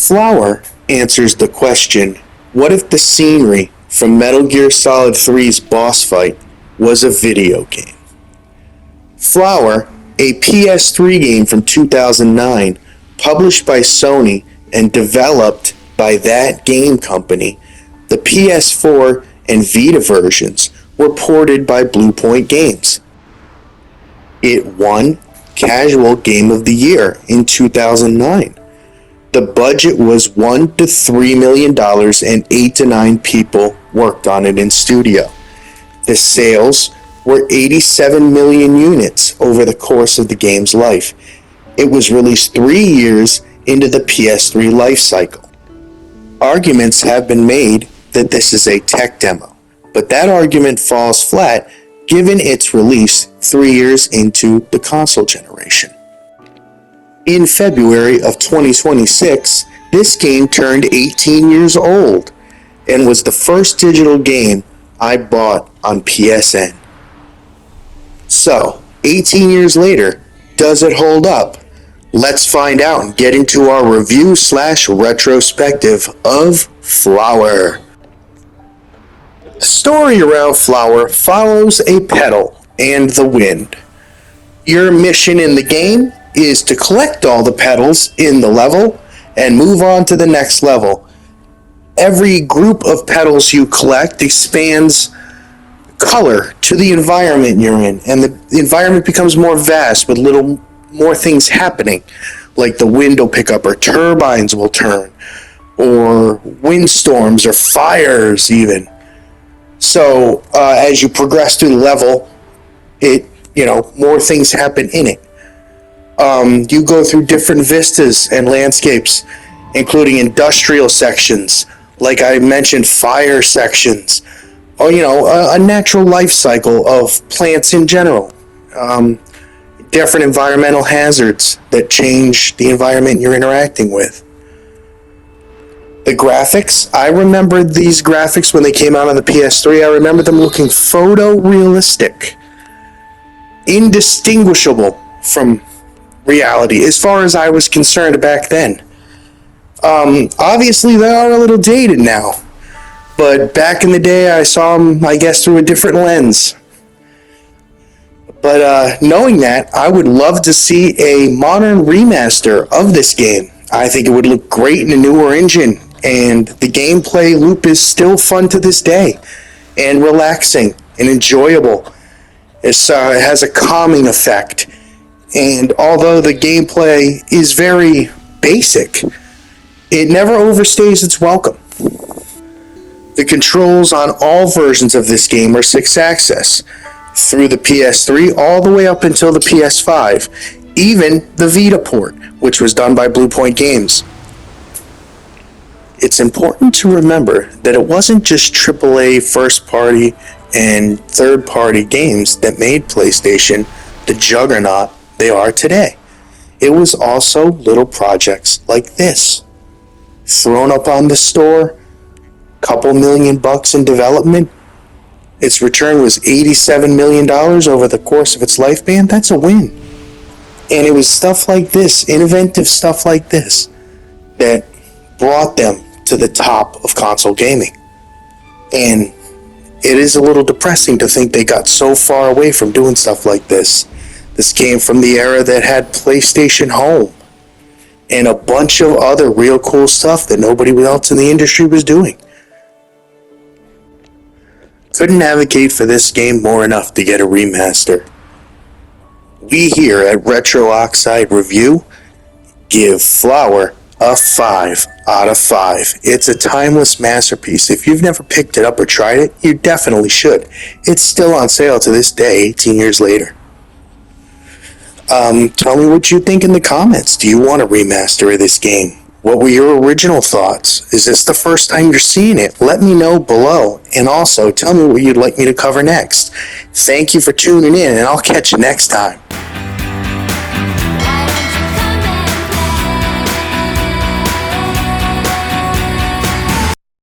Flower answers the question, what if the scenery from Metal Gear Solid 3's boss fight was a video game? Flower, a PS3 game from 2009, published by Sony and developed by that game company, the PS4 and Vita versions were ported by Bluepoint Games. It won Casual Game of the Year in 2009. The budget was $1 to $3 million and 8 to 9 people worked on it in studio. The sales were 87 million units over the course of the game's life. It was released 3 years into the PS3 life cycle. Arguments have been made that this is a tech demo, but that argument falls flat given its release 3 years into the console generation. In February of 2026, this game turned 18 years old and was the first digital game I bought on PSN. So, 18 years later, does it hold up? Let's find out and get into our review/retrospective of Flower. The story around Flower follows a pedal and the wind. Your mission in the game is to collect all the petals in the level and move on to the next level. Every group of petals you collect expands color to the environment you're in, and the environment becomes more vast with little more things happening, like the wind will pick up or turbines will turn or windstorms or fires even. So as you progress through the level, more things happen in it. You go through different vistas and landscapes, including industrial sections, like I mentioned, fire sections, or a natural life cycle of plants in general. Different environmental hazards that change the environment you're interacting with. The graphics, I remember these graphics when they came out on the PS3. I remember them looking photorealistic, indistinguishable from reality as far as I was concerned back then. Obviously they are a little dated now, but back in the day I saw them, I guess, through a different lens. But knowing that, I would love to see a modern remaster of this game. I think it would look great in a newer engine, and the gameplay loop is still fun to this day, and relaxing and enjoyable. It has a calming effect, and although the gameplay is very basic, it never overstays its welcome. The controls on all versions of this game are 6-axis, through the PS3 all the way up until the PS5, even the Vita port, which was done by Bluepoint Games. It's important to remember that it wasn't just AAA first-party and third-party games that made PlayStation the juggernaut they are today. It was also little projects like this, thrown up on the store, couple $1 million in development. Its return was $87 million over the course of its lifespan. That's a win. And it was stuff like this, inventive stuff like this, that brought them to the top of console gaming. And it is a little depressing to think they got so far away from doing stuff like this. This came from the era that had PlayStation Home and a bunch of other real cool stuff that nobody else in the industry was doing. Couldn't advocate for this game more enough to get a remaster. We here at Retro Oxide Review give Flower a 5 out of 5. It's a timeless masterpiece. If you've never picked it up or tried it, you definitely should. It's still on sale to this day, 18 years later. Tell me what you think in the comments. Do you want a remaster of this game? What were your original thoughts? Is this the first time you're seeing it? Let me know below. And also, tell me what you'd like me to cover next. Thank you for tuning in, and I'll catch you next time.